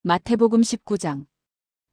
마태복음 19장.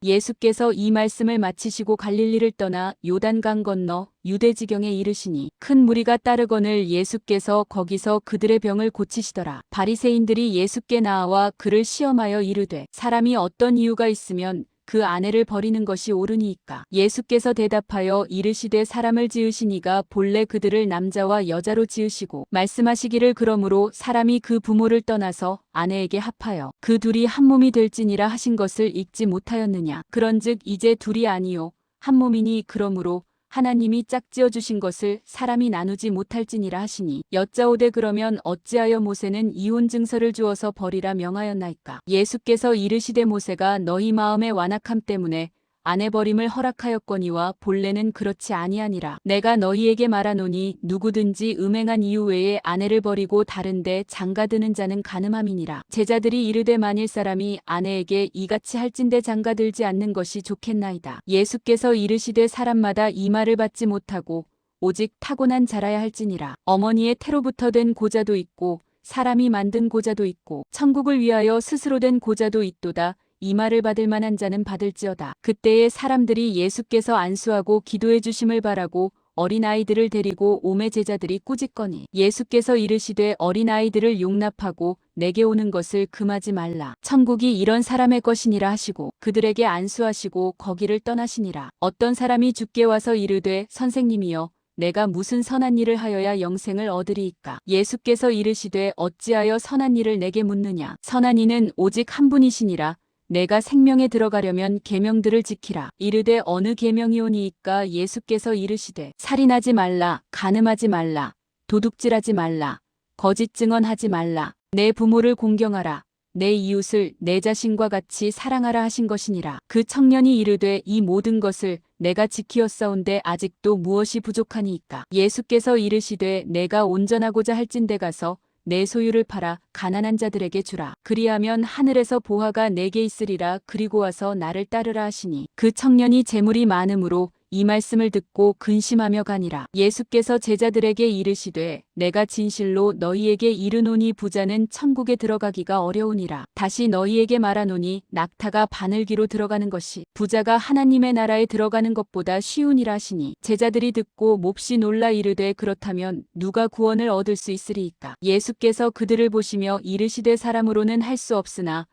예수께서 이 말씀을 마치시고 갈릴리를 떠나 요단강 건너 유대 지경에 이르시니 큰 무리가 따르거늘 예수께서 거기서 그들의 병을 고치시더라. 바리새인들이 예수께 나와 그를 시험하여 이르되 사람이 어떤 이유가 있으면 그 아내를 버리는 것이 옳으니이까. 예수께서 대답하여 이르시되 사람을 지으신 이가 본래 그들을 남자와 여자로 지으시고 말씀하시기를 그러므로 사람이 그 부모를 떠나서 아내에게 합하여 그 둘이 한 몸이 될지니라 하신 것을 읽지 못하였느냐. 그런즉 이제 둘이 아니요 한 몸이니 그러므로 하나님이 짝지어 주신 것을 사람이 나누지 못할지니라 하시니 여짜오되 그러면 어찌하여 모세는 이혼 증서를 주어서 버리라 명하였나이까. 예수께서 이르시되 모세가 너희 마음의 완악함 때문에 아내 버림을 허락하였거니와 본래는 그렇지 아니하니라. 내가 너희에게 말하노니 누구든지 음행한 이유 외에 아내를 버리고 다른데 장가드는 자는 간음함이니라. 제자들이 이르되 만일 사람이 아내에게 이같이 할진대 장가들지 않는 것이 좋겠나이다. 예수께서 이르시되 사람마다 이 말을 받지 못하고 오직 타고난 자라야 할지니라. 어머니의 태로부터 된 고자도 있고 사람이 만든 고자도 있고 천국을 위하여 스스로 된 고자도 있도다. 이 말을 받을 만한 자는 받을지어다. 그때에 사람들이 예수께서 안수하고 기도해 주심을 바라고 어린아이들을 데리고 오매 제자들이 꾸짖거니 예수께서 이르시되 어린아이들을 용납하고 내게 오는 것을 금하지 말라. 천국이 이런 사람의 것이니라 하시고 그들에게 안수하시고 거기를 떠나시니라. 어떤 사람이 주께 와서 이르되 선생님이여 내가 무슨 선한 일을 하여야 영생을 얻으리이까. 예수께서 이르시되 어찌하여 선한 일을 내게 묻느냐. 선한 이는 오직 한 분이시니라. 내가 생명에 들어가려면 계명들을 지키라. 이르되 어느 계명이오니이까. 예수께서 이르시되 살인하지 말라, 간음하지 말라, 도둑질하지 말라, 거짓 증언하지 말라, 내 부모를 공경하라, 내 이웃을 내 자신과 같이 사랑하라 하신 것이니라. 그 청년이 이르되 이 모든 것을 내가 지키었사온데 아직도 무엇이 부족하니이까. 예수께서 이르시되 내가 온전하고자 할진대 가서 내 소유를 팔아 가난한 자들에게 주라. 그리하면 하늘에서 보화가 내게 있으리라. 그리고 와서 나를 따르라 하시니 그 청년이 재물이 많음으로 이 말씀을 듣고 근심하며 가니라. 예수께서 제자들에게 이르시되 내가 진실로 너희에게 이르노니 부자는 천국에 들어가기가 어려우니라. 다시 너희에게 말하노니 낙타가 바늘기로 들어가는 것이 부자가 하나님의 나라에 들어가는 것보다 쉬우니라 하시니 제자들이 듣고 몹시 놀라 이르되 그렇다면 누가 구원을 얻을 수 있으리이까. 예수께서 그들을 보시며 이르시되 사람으로는 할 수 없으나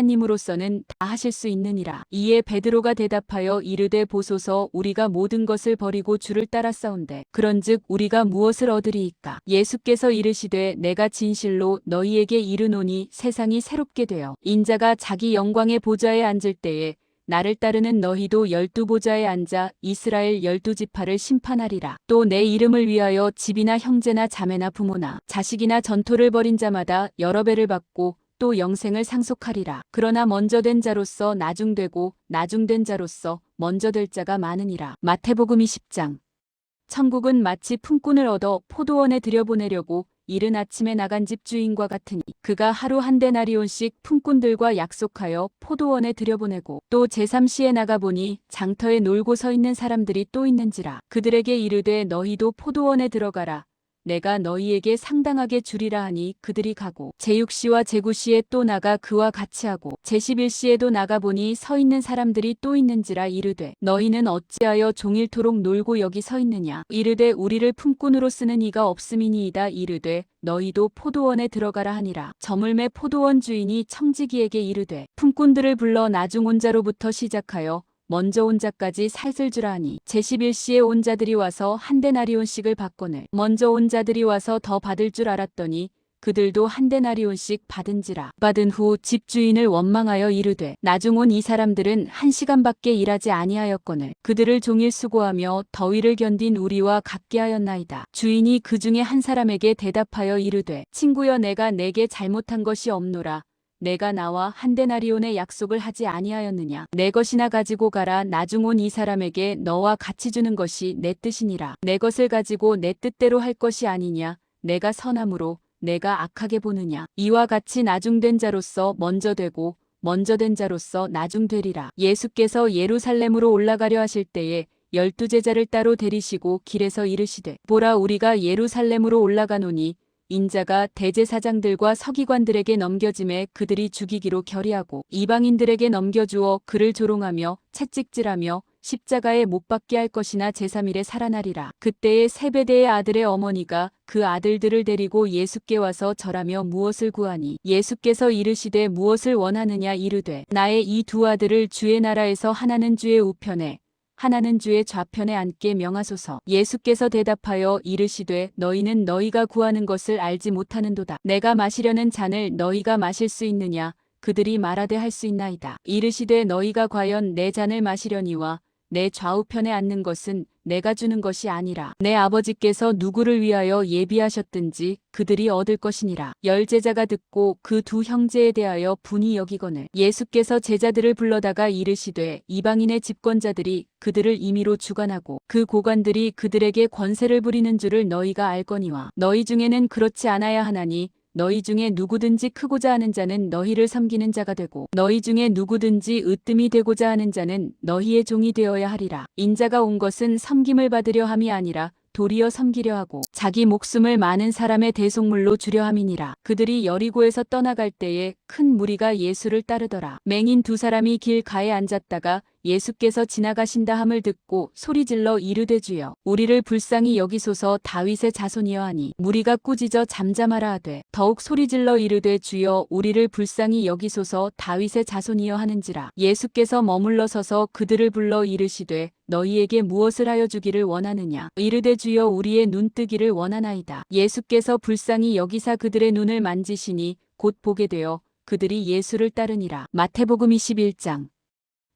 하나님으로서는 다 하실 수 있느니라. 이에 베드로가 대답하여 이르되 보소서 우리가 모든 것을 버리고 주를 따랐사온데 그런즉 우리가 무엇을 얻으리이까. 예수께서 이르시되 내가 진실로 너희에게 이르노니 세상이 새롭게 되어 인자가 자기 영광의 보좌에 앉을 때에 나를 따르는 너희도 12보좌에 앉아 이스라엘 12지파를 심판하리라. 또 내 이름을 위하여 집이나 형제나 자매나 부모나 자식이나 전토를 벌인 자마다 여러 배를 받고 또 영생을 상속하리라. 그러나 먼저 된 자로서 나중되고 나중된 자로서 먼저 될 자가 많으니라. 마태복음 20장. 천국은 마치 품꾼을 얻어 포도원에 들여보내려고 이른 아침에 나간 집주인과 같으니 그가 하루 한 데나리온씩 품꾼들과 약속하여 포도원에 들여보내고 또 제3시에 나가보니 장터에 놀고 서 있는 사람들이 또 있는지라. 그들에게 이르되 너희도 포도원에 들어가라. 내가 너희에게 상당하게 주리라 하니 그들이 가고 제6시와 제9시에 또 나가 그와 같이 하고 제11시에도 나가보니 서 있는 사람들이 또 있는지라. 이르되 너희는 어찌하여 종일토록 놀고 여기 서 있느냐. 이르되 우리를 품꾼으로 쓰는 이가 없음이니이다. 이르되 너희도 포도원에 들어가라 하니라. 저물매 포도원 주인이 청지기에게 이르되 품꾼들을 불러 나중 온 자로부터 시작하여 먼저 온 자까지 살을 주라 하니 제11시에 온 자들이 와서 한 데나리온씩을 받거늘 먼저 온 자들이 와서 더 받을 줄 알았더니 그들도 한 데나리온씩 받은지라. 받은 후 집주인을 원망하여 이르되 나중 온 이 사람들은 1시간밖에 일하지 아니하였거늘 그들을 종일 수고하며 더위를 견딘 우리와 같게 하였나이다. 주인이 그 중에 한 사람에게 대답하여 이르되 친구여 내가 내게 잘못한 것이 없노라. 내가 나와 한 데나리온의 약속을 하지 아니하였느냐. 내 것이나 가지고 가라. 나중 온 이 사람에게 너와 같이 주는 것이 내 뜻이니라. 내 것을 가지고 내 뜻대로 할 것이 아니냐. 내가 선함으로 내가 악하게 보느냐. 이와 같이 나중된 자로서 먼저 되고 먼저 된 자로서 나중되리라. 예수께서 예루살렘으로 올라가려 하실 때에 12제자를 따로 데리시고 길에서 이르시되 보라 우리가 예루살렘으로 올라가노니 인자가 대제사장들과 서기관들에게 넘겨짐에 그들이 죽이기로 결의하고 이방인들에게 넘겨주어 그를 조롱하며 채찍질하며 십자가에 못 박게 할 것이나 제3일에 살아나리라. 그때에 세베대의 아들의 어머니가 그 아들들을 데리고 예수께 와서 절하며 무엇을 구하니 예수께서 이르시되 무엇을 원하느냐 이르되 나의 이 두 아들을 주의 나라에서 하나는 주의 우편에 하나는 주의 좌편에 앉게 명하소서. 예수께서 대답하여 이르시되 너희는 너희가 구하는 것을 알지 못하는도다. 내가 마시려는 잔을 너희가 마실 수 있느냐? 그들이 말하되 할 수 있나이다. 이르시되 너희가 과연 내 잔을 마시려니와 내 좌우편에 앉는 것은 내가 주는 것이 아니라 내 아버지께서 누구를 위하여 예비하셨든지 그들이 얻을 것이니라. 열 제자가 듣고 그 두 형제에 대하여 분이 여기거늘 예수께서 제자들을 불러다가 이르시되 이방인의 집권자들이 그들을 임의로 주관하고 그 고관들이 그들에게 권세를 부리는 줄을 너희가 알거니와 너희 중에는 그렇지 않아야 하나니 너희 중에 누구든지 크고자 하는 자는 너희를 섬기는 자가 되고 너희 중에 누구든지 으뜸이 되고자 하는 자는 너희의 종이 되어야 하리라. 인자가 온 것은 섬김을 받으려 함이 아니라 도리어 섬기려 하고 자기 목숨을 많은 사람의 대속물로 주려 함이니라. 그들이 여리고에서 떠나갈 때에 큰 무리가 예수를 따르더라. 맹인 두 사람이 길가에 앉았다가 예수께서 지나가신다 함을 듣고 소리질러 이르되 주여 우리를 불쌍히 여기소서 다윗의 자손이여 하니 무리가 꾸짖어 잠잠하라 하되 더욱 소리질러 이르되 주여 우리를 불쌍히 여기소서 다윗의 자손이여 하는지라. 예수께서 머물러 서서 그들을 불러 이르시되 너희에게 무엇을 하여 주기를 원하느냐 이르되 주여 우리의 눈뜨기를 원하나이다. 예수께서 불쌍히 여기사 그들의 눈을 만지시니 곧 보게 되어 그들이 예수를 따르니라. 마태복음 21장.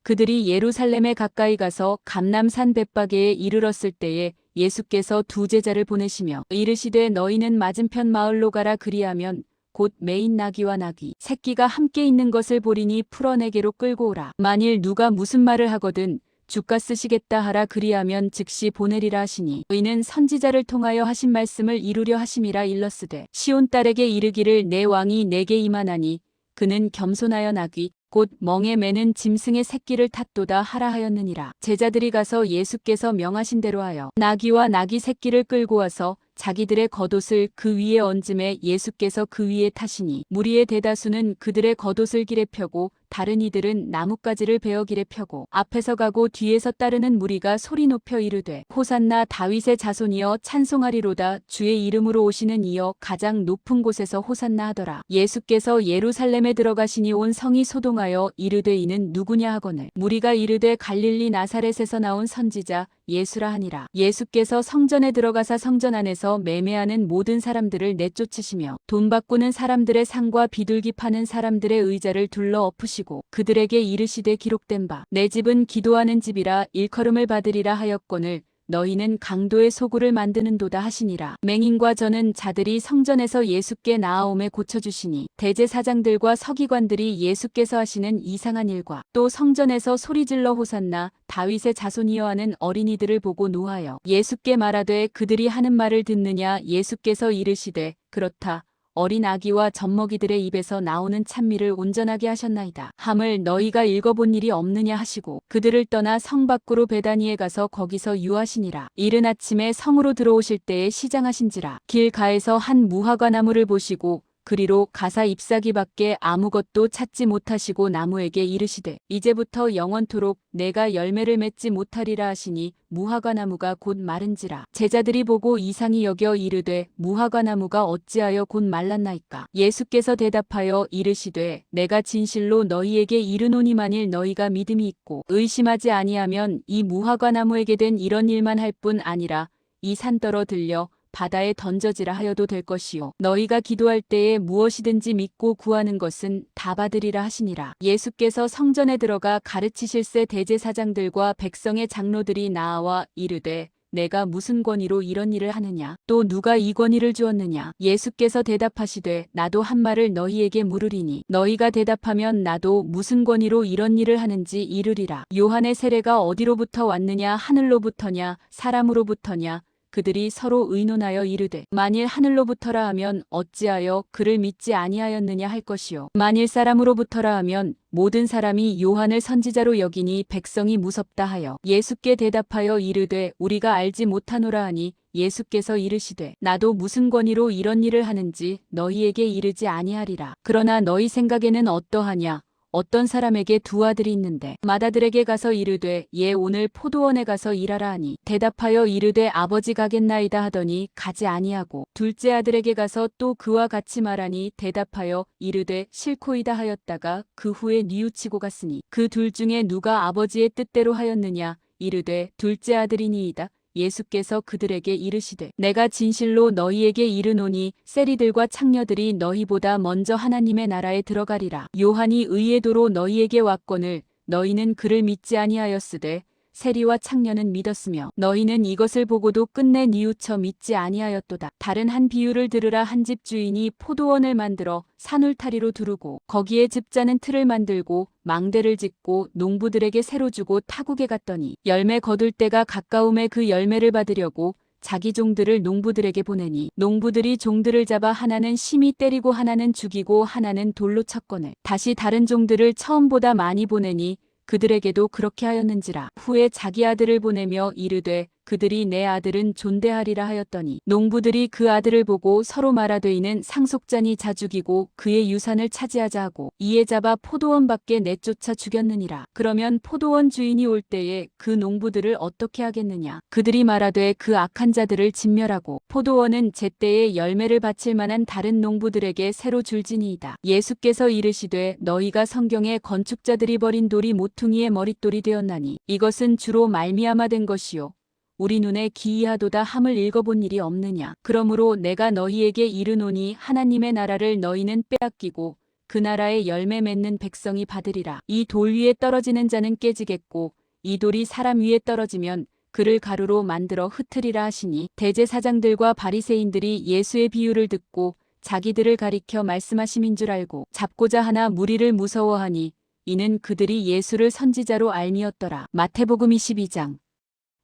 그들이 예루살렘에 가까이 가서 감람산 벳바게에 이르렀을 때에 예수께서 두 제자를 보내시며 이르시되 너희는 맞은편 마을로 가라. 그리하면 곧 매인 나귀와 나귀 새끼가 함께 있는 것을 보리니 풀어내게로 끌고 오라. 만일 누가 무슨 말을 하거든 주가 쓰시겠다 하라. 그리하면 즉시 보내리라 하시니 의는 선지자를 통하여 하신 말씀을 이루려 하심이라. 일렀으되 시온 딸에게 이르기를 내 왕이 내게 임하나니 그는 겸손하여 나귀 곧 멍에 매는 짐승의 새끼를 탔도다 하라 하였느니라. 제자들이 가서 예수께서 명하신 대로 하여 나귀와 나귀 새끼를 끌고 와서 자기들의 겉옷을 그 위에 얹음에 예수께서 그 위에 타시니 무리의 대다수는 그들의 겉옷을 길에 펴고 다른 이들은 나뭇가지를 베어 길에 펴고 앞에서 가고 뒤에서 따르는 무리가 소리 높여 이르되 호산나 다윗의 자손이여 찬송하리로다. 주의 이름으로 오시는 이여 가장 높은 곳에서 호산나 하더라. 예수께서 예루살렘에 들어가시니 온 성이 소동하여 이르되 이는 누구냐 하거늘 무리가 이르되 갈릴리 나사렛에서 나온 선지자 예수라 하니라. 예수께서 성전에 들어가사 성전 안에서 매매하는 모든 사람들을 내쫓으시며 돈 바꾸는 사람들의 상과 비둘기 파는 사람들의 의자를 둘러 엎으시고 그들에게 이르시되 기록된 바 내 집은 기도하는 집이라 일컬음을 받으리라 하였거늘 너희는 강도의 소굴을 만드는도다 하시니라. 맹인과 저는 자들이 성전에서 예수께 나아옴에 고쳐주시니 대제사장들과 서기관들이 예수께서 하시는 이상한 일과 또 성전에서 소리질러 호산나 다윗의 자손이여 하는 어린이들을 보고 노하여 예수께 말하되 그들이 하는 말을 듣느냐. 예수께서 이르시되 그렇다. 어린 아기와 젖먹이들의 입에서 나오는 찬미를 온전하게 하셨나이다 함을 너희가 읽어본 일이 없느냐 하시고 그들을 떠나 성 밖으로 베다니에 가서 거기서 유하시니라. 이른 아침에 성으로 들어오실 때에 시장하신지라. 길가에서 한 무화과 나무를 보시고 그리로 가사 잎사귀밖에 아무것도 찾지 못하시고 나무에게 이르시되 이제부터 영원토록 내가 열매를 맺지 못하리라 하시니 무화과 나무가 곧 마른지라. 제자들이 보고 이상히 여겨 이르되 무화과 나무가 어찌하여 곧 말랐나이까. 예수께서 대답하여 이르시되 내가 진실로 너희에게 이르노니 만일 너희가 믿음이 있고 의심하지 아니하면 이 무화과 나무에게 된 이런 일만 할 뿐 아니라 이 산더러 들려 바다에 던져지라 하여도 될 것이요 너희가 기도할 때에 무엇이든지 믿고 구하는 것은 다 받으리라 하시니라. 예수께서 성전에 들어가 가르치실새 대제사장들과 백성의 장로들이 나와 이르되 내가 무슨 권위로 이런 일을 하느냐 또 누가 이 권위를 주었느냐. 예수께서 대답하시되 나도 한 말을 너희에게 물으리니 너희가 대답하면 나도 무슨 권위로 이런 일을 하는지 이르리라. 요한의 세례가 어디로부터 왔느냐 하늘로부터냐 사람으로부터냐 그들이 서로 의논하여 이르되 만일 하늘로부터라 하면 어찌하여 그를 믿지 아니하였느냐 할 것이요 만일 사람으로부터라 하면 모든 사람이 요한을 선지자로 여기니 백성이 무섭다 하여 예수께 대답하여 이르되 우리가 알지 못하노라 하니 예수께서 이르시되 나도 무슨 권위로 이런 일을 하는지 너희에게 이르지 아니하리라. 그러나 너희 생각에는 어떠하냐? 어떤 사람에게 두 아들이 있는데 맏아들에게 가서 이르되 얘 오늘 포도원에 가서 일하라 하니 대답하여 이르되 아버지 가겠나이다 하더니 가지 아니하고 둘째 아들에게 가서 또 그와 같이 말하니 대답하여 이르되 싫고이다 하였다가 그 후에 뉘우치고 갔으니 그 둘 중에 누가 아버지의 뜻대로 하였느냐 이르되 둘째 아들이니이다. 예수께서 그들에게 이르시되 내가 진실로 너희에게 이르노니 세리들과 창녀들이 너희보다 먼저 하나님의 나라에 들어가리라. 요한이 의의 도로 너희에게 왔거늘 너희는 그를 믿지 아니하였으되 세리와 창녀는 믿었으며 너희는 이것을 보고도 끝내 뉘우쳐 믿지 아니하였도다. 다른 한 비유를 들으라. 한 집 주인이 포도원을 만들어 산울타리로 두르고 거기에 즙자는 틀을 만들고 망대를 짓고 농부들에게 새로 주고 타국에 갔더니 열매 거둘 때가 가까움에 그 열매를 받으려고 자기 종들을 농부들에게 보내니 농부들이 종들을 잡아 하나는 심히 때리고 하나는 죽이고 하나는 돌로 쳤거늘 다시 다른 종들을 처음보다 많이 보내니 그들에게도 그렇게 하였는지라. 후에 자기 아들을 보내며 이르되 그들이 내 아들은 존대하리라 하였더니 농부들이 그 아들을 보고 서로 말하되 이는 상속자니 자 죽이고 그의 유산을 차지하자 하고 이에 잡아 포도원 밖에 내쫓아 죽였느니라. 그러면 포도원 주인이 올 때에 그 농부들을 어떻게 하겠느냐? 그들이 말하되 그 악한 자들을 진멸하고 포도원은 제때에 열매를 바칠 만한 다른 농부들에게 새로 줄지니이다. 예수께서 이르시되 너희가 성경에 건축자들이 버린 돌이 모퉁이의 머릿돌이 되었나니 이것은 주로 말미암아 된 것이요 우리 눈에 기이하도다 함을 읽어본 일이 없느냐. 그러므로 내가 너희에게 이르노니 하나님의 나라를 너희는 빼앗기고 그 나라의 열매 맺는 백성이 받으리라. 이 돌 위에 떨어지는 자는 깨지겠고 이 돌이 사람 위에 떨어지면 그를 가루로 만들어 흩으리라 하시니 대제사장들과 바리새인들이 예수의 비유를 듣고 자기들을 가리켜 말씀하심인 줄 알고 잡고자 하나 무리를 무서워하니 이는 그들이 예수를 선지자로 알미었더라. 마태복음 22장.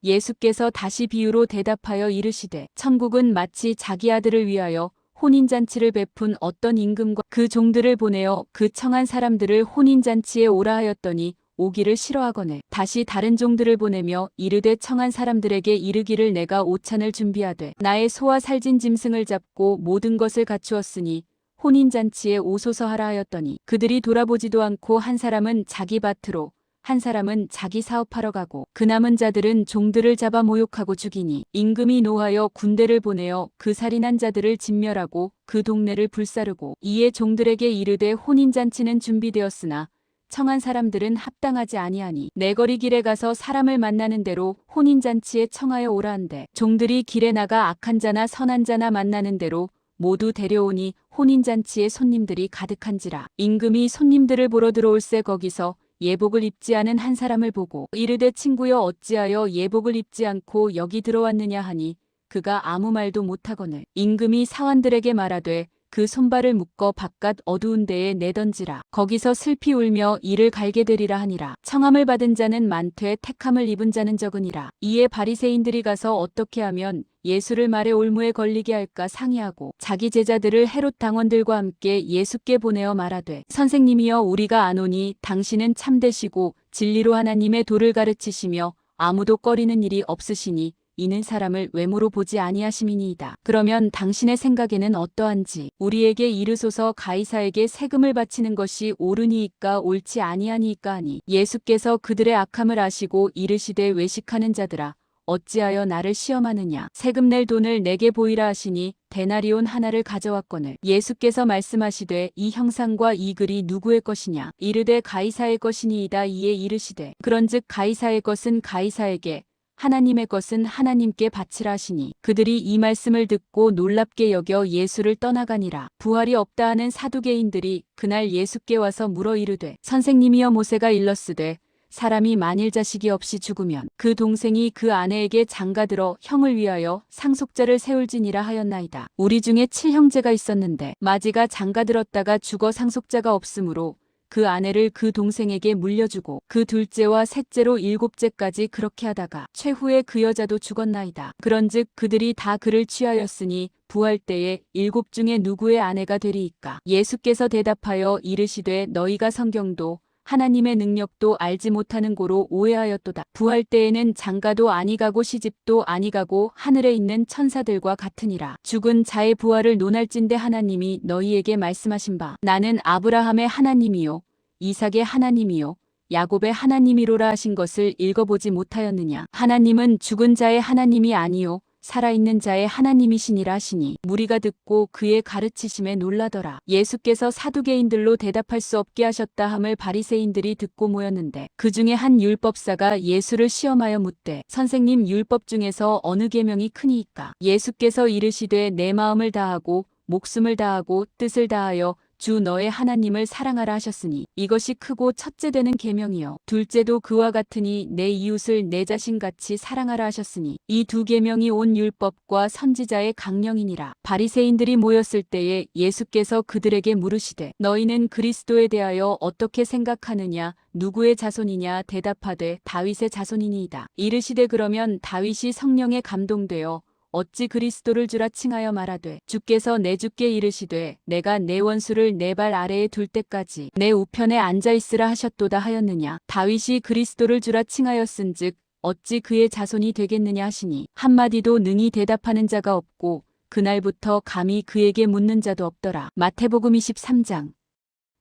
예수께서 다시 비유로 대답하여 이르시되 천국은 마치 자기 아들을 위하여 혼인잔치를 베푼 어떤 임금과 그 종들을 보내어 그 청한 사람들을 혼인잔치에 오라 하였더니 오기를 싫어하거늘 다시 다른 종들을 보내며 이르되 청한 사람들에게 이르기를 내가 오찬을 준비하되 나의 소와 살진 짐승을 잡고 모든 것을 갖추었으니 혼인잔치에 오소서 하라 하였더니 그들이 돌아보지도 않고 한 사람은 자기 밭으로 한 사람은 자기 사업하러 가고 그 남은 자들은 종들을 잡아 모욕하고 죽이니 임금이 노하여 군대를 보내어 그 살인한 자들을 진멸하고 그 동네를 불사르고 이에 종들에게 이르되 혼인잔치는 준비되었으나 청한 사람들은 합당하지 아니하니 내거리 길에 가서 사람을 만나는 대로 혼인잔치에 청하여 오라 한대 종들이 길에 나가 악한 자나 선한 자나 만나는 대로 모두 데려오니 혼인잔치에 손님들이 가득한지라. 임금이 손님들을 보러 들어올새 거기서 예복을 입지 않은 한 사람을 보고 이르되 친구여 어찌하여 예복을 입지 않고 여기 들어왔느냐 하니 그가 아무 말도 못하거늘 임금이 사환들에게 말하되 그 손발을 묶어 바깥 어두운 데에 내던지라. 거기서 슬피 울며 이를 갈게 되리라 하니라. 청함을 받은 자는 많되 택함을 입은 자는 적으니라. 이에 바리새인들이 가서 어떻게 하면 예수를 말의 올무에 걸리게 할까 상의하고 자기 제자들을 헤롯 당원들과 함께 예수께 보내어 말하되 선생님이여 우리가 아노니 당신은 참되시고 진리로 하나님의 도를 가르치시며 아무도 꺼리는 일이 없으시니 이는 사람을 외모로 보지 아니하심이니이다. 그러면 당신의 생각에는 어떠한지 우리에게 이르소서. 가이사에게 세금을 바치는 것이 옳으니이까 옳지 아니하니이까 하니 예수께서 그들의 악함을 아시고 이르시되 외식하는 자들아 어찌하여 나를 시험하느냐. 세금 낼 돈을 내게 보이라 하시니 데나리온 하나를 가져왔거늘 예수께서 말씀하시되 이 형상과 이 글이 누구의 것이냐. 이르되 가이사의 것이니이다. 이에 이르시되 그런즉 가이사의 것은 가이사에게 하나님의 것은 하나님께 바치라 하시니 그들이 이 말씀을 듣고 놀랍게 여겨 예수를 떠나가니라. 부활이 없다 하는 사두개인들이 그날 예수께 와서 물어 이르되 선생님이여 모세가 일렀으되 사람이 만일 자식이 없이 죽으면 그 동생이 그 아내에게 장가들어 형을 위하여 상속자를 세울지니라 하였나이다. 우리 중에 7형제가 있었는데 마지가 장가들었다가 죽어 상속자가 없으므로 그 아내를 그 동생에게 물려주고 그 둘째와 셋째로 일곱째까지 그렇게 하다가 최후에 그 여자도 죽었나이다. 그런즉 그들이 다 그를 취하였으니 부할 때에 일곱 중에 누구의 아내가 되리이까? 예수께서 대답하여 이르시되 너희가 성경도 하나님의 능력도 알지 못하는 고로 오해하였도다. 부할 때에는 장가도 아니가고 시집도 아니가고 하늘에 있는 천사들과 같으니라. 죽은 자의 부활을 논할진대 하나님이 너희에게 말씀하신 바 나는 아브라함의 하나님이요 이삭의 하나님이요 야곱의 하나님이로라 하신 것을 읽어보지 못하였느냐. 하나님은 죽은 자의 하나님이 아니요 살아있는 자의 하나님이시니라 하시니 무리가 듣고 그의 가르치심에 놀라더라. 예수께서 사두개인들로 대답할 수 없게 하셨다 함을 바리새인들이 듣고 모였는데 그 중에 한 율법사가 예수를 시험하여 묻되 선생님 율법 중에서 어느 계명이 크니이까? 예수께서 이르시되 내 마음을 다하고 목숨을 다하고 뜻을 다하여 주 너의 하나님을 사랑하라 하셨으니 이것이 크고 첫째 되는 계명이요 둘째도 그와 같으니 내 이웃을 내 자신같이 사랑하라 하셨으니 이 두 계명이 온 율법과 선지자의 강령이니라. 바리새인들이 모였을 때에 예수께서 그들에게 물으시되 너희는 그리스도에 대하여 어떻게 생각하느냐? 누구의 자손이냐? 대답하되 다윗의 자손이니이다. 이르시되 그러면 다윗이 성령에 감동되어 어찌 그리스도를 주라 칭하여 말하되 주께서 내 주께 이르시되 내가 내 원수를 내 발 아래에 둘 때까지 내 우편에 앉아있으라 하셨도다 하였느냐. 다윗이 그리스도를 주라 칭하였은즉 어찌 그의 자손이 되겠느냐 하시니 한마디도 능히 대답하는 자가 없고 그날부터 감히 그에게 묻는 자도 없더라. 마태복음 23장.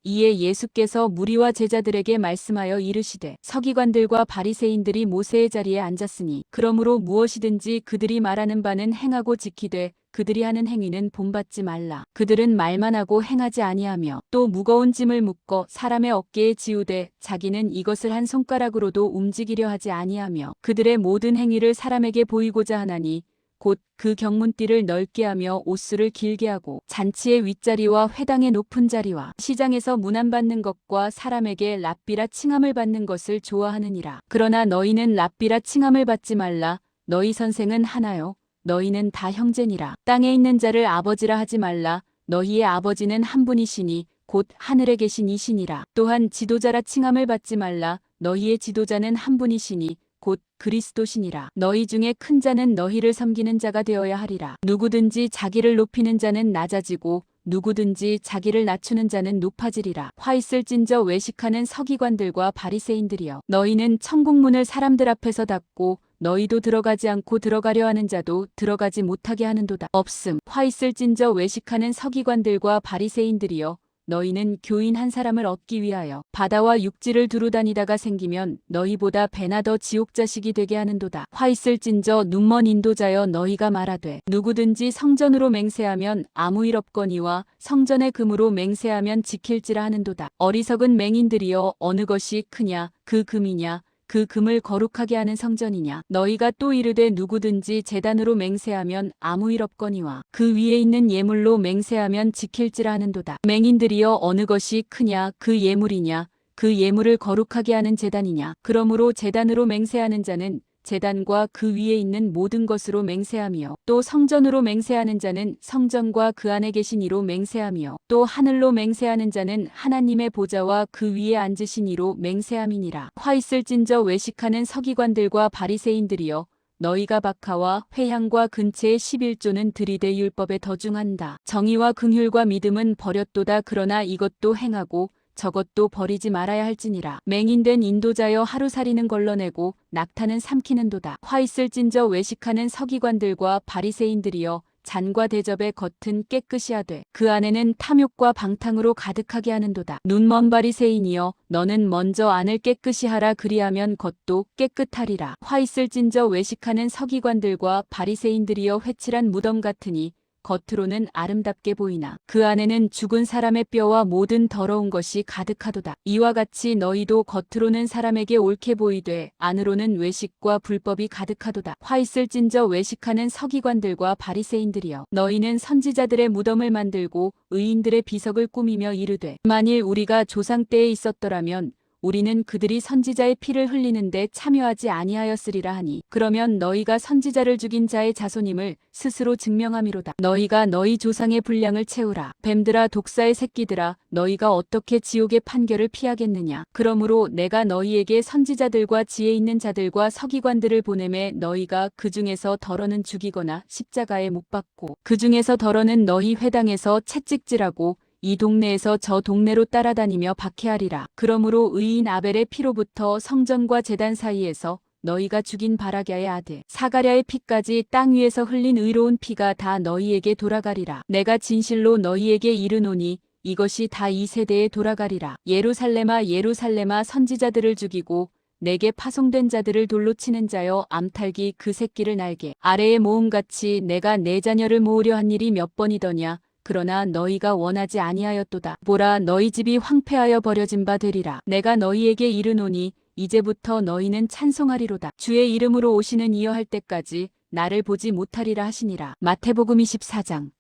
이에 예수께서 무리와 제자들에게 말씀하여 이르시되 서기관들과 바리새인들이 모세의 자리에 앉았으니 그러므로 무엇이든지 그들이 말하는 바는 행하고 지키되 그들이 하는 행위는 본받지 말라. 그들은 말만 하고 행하지 아니하며 또 무거운 짐을 묶어 사람의 어깨에 지우되 자기는 이것을 한 손가락으로도 움직이려 하지 아니하며 그들의 모든 행위를 사람에게 보이고자 하나니 곧 그 경문띠를 넓게 하며 옷수를 길게 하고 잔치의 윗자리와 회당의 높은 자리와 시장에서 문안받는 것과 사람에게 랍비라 칭함을 받는 것을 좋아하느니라. 그러나 너희는 랍비라 칭함을 받지 말라. 너희 선생은 하나요 너희는 다 형제니라. 땅에 있는 자를 아버지라 하지 말라. 너희의 아버지는 한 분이시니 곧 하늘에 계신 이시니라. 또한 지도자라 칭함을 받지 말라. 너희의 지도자는 한 분이시니 곧 그리스도시니라. 너희 중에 큰 자는 너희를 섬기는 자가 되어야 하리라. 누구든지 자기를 높이는 자는 낮아지고 누구든지 자기를 낮추는 자는 높아지리라. 화 있을진저 외식하는 서기관들과 바리새인들이여 너희는 천국문을 사람들 앞에서 닫고 너희도 들어가지 않고 들어가려 하는 자도 들어가지 못하게 하는도다. 없음. 화 있을진저 외식하는 서기관들과 바리새인들이여 너희는 교인 한 사람을 얻기 위하여 바다와 육지를 두루 다니다가 생기면 너희보다 배나 더 지옥 자식이 되게 하는도다. 화 있을진저 눈먼 인도자여 너희가 말하되 누구든지 성전으로 맹세하면 아무 일 없거니와 성전의 금으로 맹세하면 지킬지라 하는도다. 어리석은 맹인들이여 어느 것이 크냐 그 금이냐 그 금을 거룩하게 하는 성전이냐. 너희가 또 이르되 누구든지 제단으로 맹세하면 아무 일 없거니와 그 위에 있는 예물로 맹세하면 지킬지라 하는도다. 맹인들이여 어느 것이 크냐 그 예물이냐 그 예물을 거룩하게 하는 제단이냐. 그러므로 제단으로 맹세하는 자는 제단과 그 위에 있는 모든 것으로 맹세하며 또 성전으로 맹세하는 자는 성전과 그 안에 계신 이로 맹세하며 또 하늘로 맹세하는 자는 하나님의 보좌와 그 위에 앉으신 이로 맹세함이니라. 화 있을진저 외식하는 서기관들과 바리새인들이여 너희가 박하와 회향과 근체의 11조는 들이대 율법에 더중한다. 정의와 긍휼과 믿음은 버렸도다. 그러나 이것도 행하고 저것도 버리지 말아야 할지니라. 맹인된 인도자여 하루살이는 걸러내고 낙타는 삼키는도다. 화 있을진저 외식하는 서기관들과 바리새인들이여 잔과 대접의 겉은 깨끗이 하되 그 안에는 탐욕과 방탕으로 가득하게 하는도다. 눈먼 바리새인이여 너는 먼저 안을 깨끗이 하라. 그리하면 겉도 깨끗하리라. 화 있을진저 외식하는 서기관들과 바리새인들이여 회칠한 무덤 같으니 겉으로는 아름답게 보이나 그 안에는 죽은 사람의 뼈와 모든 더러운 것이 가득하도다. 이와 같이 너희도 겉으로는 사람에게 옳게 보이되 안으로는 외식과 불법이 가득하도다. 화 있을진저 외식하는 서기관들과 바리새인들이여 너희는 선지자들의 무덤을 만들고 의인들의 비석을 꾸미며 이르되 만일 우리가 조상 때에 있었더라면 우리는 그들이 선지자의 피를 흘리는데 참여하지 아니하였으리라 하니 그러면 너희가 선지자를 죽인 자의 자손임을 스스로 증명함이로다. 너희가 너희 조상의 분량을 채우라. 뱀들아 독사의 새끼들아 너희가 어떻게 지옥의 판결을 피하겠느냐. 그러므로 내가 너희에게 선지자들과 지혜 있는 자들과 서기관들을 보내매 너희가 그 중에서 덜어는 죽이거나 십자가에 못 박고 그 중에서 덜어는 너희 회당에서 채찍질하고 이 동네에서 저 동네로 따라다니며 박해하리라. 그러므로 의인 아벨의 피로부터 성전과 제단 사이에서 너희가 죽인 바라갸의 아들 사가랴의 피까지 땅 위에서 흘린 의로운 피가 다 너희에게 돌아가리라. 내가 진실로 너희에게 이르노니 이것이 다 이 세대에 돌아가리라. 예루살렘아 예루살렘아 선지자들을 죽이고 내게 파송된 자들을 돌로 치는 자여 암탉이 그 새끼를 날개 아래에 모음같이 내가 내 자녀를 모으려 한 일이 몇 번이더냐. 그러나 너희가 원하지 아니하였도다. 보라 너희 집이 황폐하여 버려진 바 되리라. 내가 너희에게 이르노니 이제부터 너희는 찬송하리로다. 주의 이름으로 오시는 이여 할 때까지 나를 보지 못하리라 하시니라. 마태복음 24장.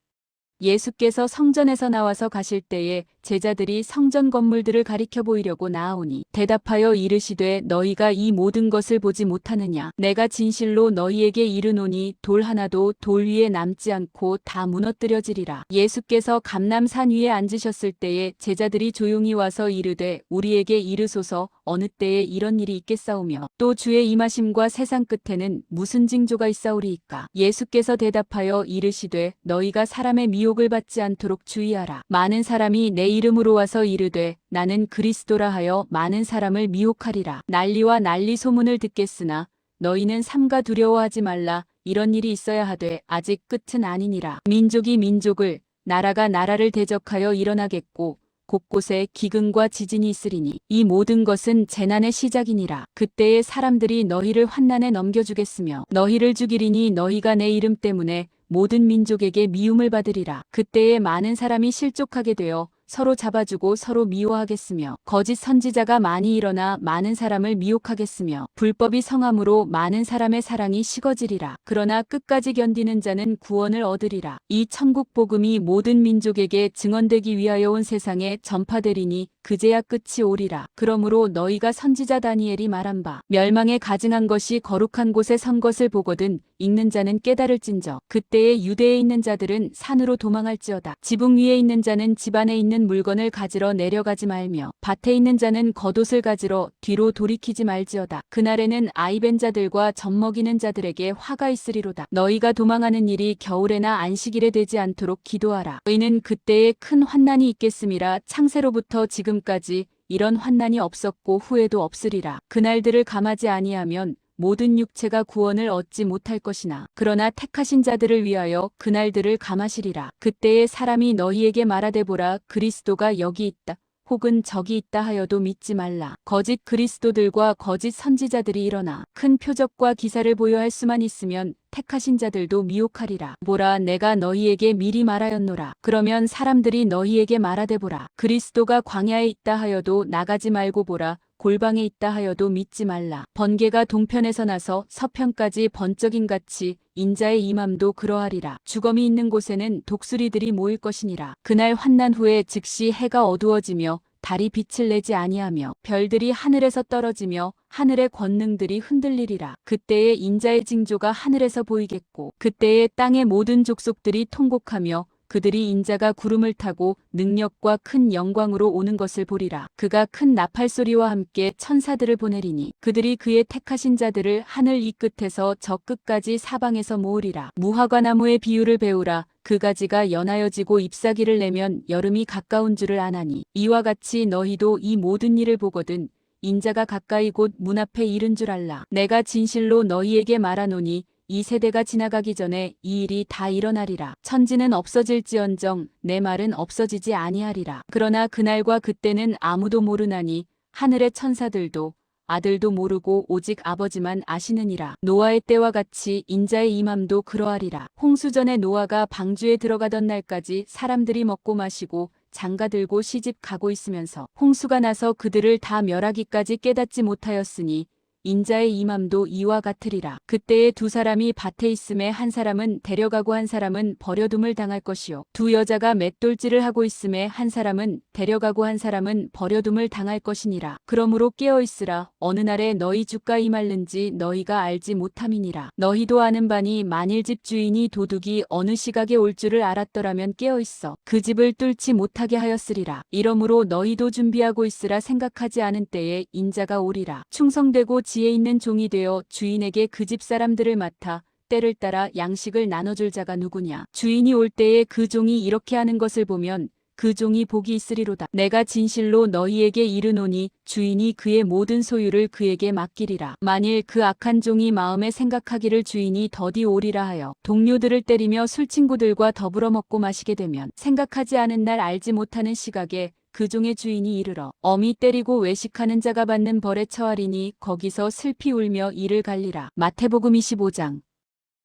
예수께서 성전에서 나와서 가실 때에 제자들이 성전 건물들을 가리켜 보이려고 나아오니 대답하여 이르시되 너희가 이 모든 것을 보지 못하느냐. 내가 진실로 너희에게 이르노니 돌 하나도 돌 위에 남지 않고 다 무너뜨려지리라. 예수께서 감람산 위에 앉으셨을 때에 제자들이 조용히 와서 이르되 우리에게 이르소서 어느 때에 이런 일이 있겠사오며 또 주의 임하심과 세상 끝에는 무슨 징조가 있사오리이까. 예수께서 대답하여 이르시되 너희가 사람의 미혹을 받지 않도록 주의하라. 많은 사람이 내 이름으로 와서 이르되 나는 그리스도라 하여 많은 사람을 미혹하리라. 난리와 난리 소문을 듣겠으나 너희는 삼가 두려워하지 말라. 이런 일이 있어야 하되 아직 끝은 아니니라. 민족이 민족을 나라가 나라를 대적하여 일어나겠고 곳곳에 기근과 지진이 있으리니 이 모든 것은 재난의 시작이니라. 그때에 사람들이 너희를 환난에 넘겨주겠으며 너희를 죽이리니 너희가 내 이름 때문에 모든 민족에게 미움을 받으리라. 그때에 많은 사람이 실족하게 되어 서로 잡아주고 서로 미워하겠으며 거짓 선지자가 많이 일어나 많은 사람을 미혹하겠으며 불법이 성함으로 많은 사람의 사랑이 식어지리라. 그러나 끝까지 견디는 자는 구원을 얻으리라. 이 천국 복음이 모든 민족에게 증언되기 위하여 온 세상에 전파되리니 그제야 끝이 오리라. 그러므로 너희가 선지자 다니엘이 말한 바 멸망에 가증한 것이 거룩한 곳에 선 것을 보거든 읽는 자는 깨달을진저. 그때에 유대에 있는 자들은 산으로 도망할지어다. 지붕 위에 있는 자는 집 안에 있는 물건을 가지러 내려가지 말며 밭에 있는 자는 겉옷을 가지러 뒤로 돌이키지 말지어다. 그날에는 아이벤 자들과 젖먹이는 자들에게 화가 있으리로다. 너희가 도망하는 일이 겨울에나 안식일에 되지 않도록 기도하라. 너희는 그때에 큰 환난이 있겠음이라. 창세로부터 지금까지 이런 환난이 없었고 후에도 없으리라. 그날들을 감하지 아니하면 모든 육체가 구원을 얻지 못할 것이나 그러나 택하신 자들을 위하여 그날들을 감하시리라. 그때에 사람이 너희에게 말하되 보라 그리스도가 여기 있다 혹은 저기 있다 하여도 믿지 말라. 거짓 그리스도들과 거짓 선지자들이 일어나 큰 표적과 기사를 보여할 수만 있으면 택하신 자들도 미혹하리라. 보라 내가 너희에게 미리 말하였노라. 그러면 사람들이 너희에게 말하되 보라 그리스도가 광야에 있다 하여도 나가지 말고 보라 골방에 있다 하여도 믿지 말라. 번개가 동편에서 나서 서편까지 번쩍임같이 인자의 임함도 그러하리라. 주검이 있는 곳에는 독수리들이 모일 것이니라. 그날 환난 후에 즉시 해가 어두워지며 달이 빛을 내지 아니하며 별들이 하늘에서 떨어지며 하늘의 권능들이 흔들리리라. 그때에 인자의 징조가 하늘에서 보이겠고 그때에 땅의 모든 족속들이 통곡하며 그들이 인자가 구름을 타고 능력과 큰 영광으로 오는 것을 보리라. 그가 큰 나팔 소리와 함께 천사들을 보내리니 그들이 그의 택하신 자들을 하늘 이 끝에서 저 끝까지 사방에서 모으리라. 무화과 나무의 비유를 배우라. 그 가지가 연하여지고 잎사귀를 내면 여름이 가까운 줄을 아나니 이와 같이 너희도 이 모든 일을 보거든 인자가 가까이 곧 문 앞에 이른 줄 알라. 내가 진실로 너희에게 말하노니 이 세대가 지나가기 전에 이 일이 다 일어나리라. 천지는 없어질지언정 내 말은 없어지지 아니하리라. 그러나 그날과 그때는 아무도 모르나니 하늘의 천사들도 아들도 모르고 오직 아버지만 아시느니라. 노아의 때와 같이 인자의 임함도 그러하리라. 홍수전에 노아가 방주에 들어가던 날까지 사람들이 먹고 마시고 장가들고 시집 가고 있으면서 홍수가 나서 그들을 다 멸하기까지 깨닫지 못하였으니 인자의 임함도 이와 같으리라. 그때에 두 사람이 밭에 있음에 한 사람은 데려가고 한 사람은 버려둠을 당할 것이요 두 여자가 맷돌질을 하고 있음에 한 사람은 데려가고 한 사람은 버려둠을 당할 것이니라. 그러므로 깨어 있으라. 어느 날에 너희 주가 임할는지 너희가 알지 못함이니라. 너희도 아는 바니 만일 집 주인이 도둑이 어느 시각에 올 줄을 알았더라면 깨어 있어 그 집을 뚫지 못하게 하였으리라. 이러므로 너희도 준비하고 있으라. 생각하지 않은 때에 인자가 오리라. 충성되고 지혜 있는 종이 되어 주인에게 그 집 사람들을 맡아 때를 따라 양식을 나눠줄 자가 누구냐. 주인이 올 때에 그 종이 이렇게 하는 것을 보면 그 종이 복이 있으리로다. 내가 진실로 너희에게 이르노니 주인이 그의 모든 소유를 그에게 맡기리라. 만일 그 악한 종이 마음에 생각하기를 주인이 더디 오리라 하여 동료들을 때리며 술친구들과 더불어 먹고 마시게 되면 생각하지 않은 날 알지 못하는 시각에 그 종의 주인이 이르러 엄히 때리고 외식하는 자가 받는 벌에 처하리니 거기서 슬피 울며 이를 갈리라. 마태복음 25장.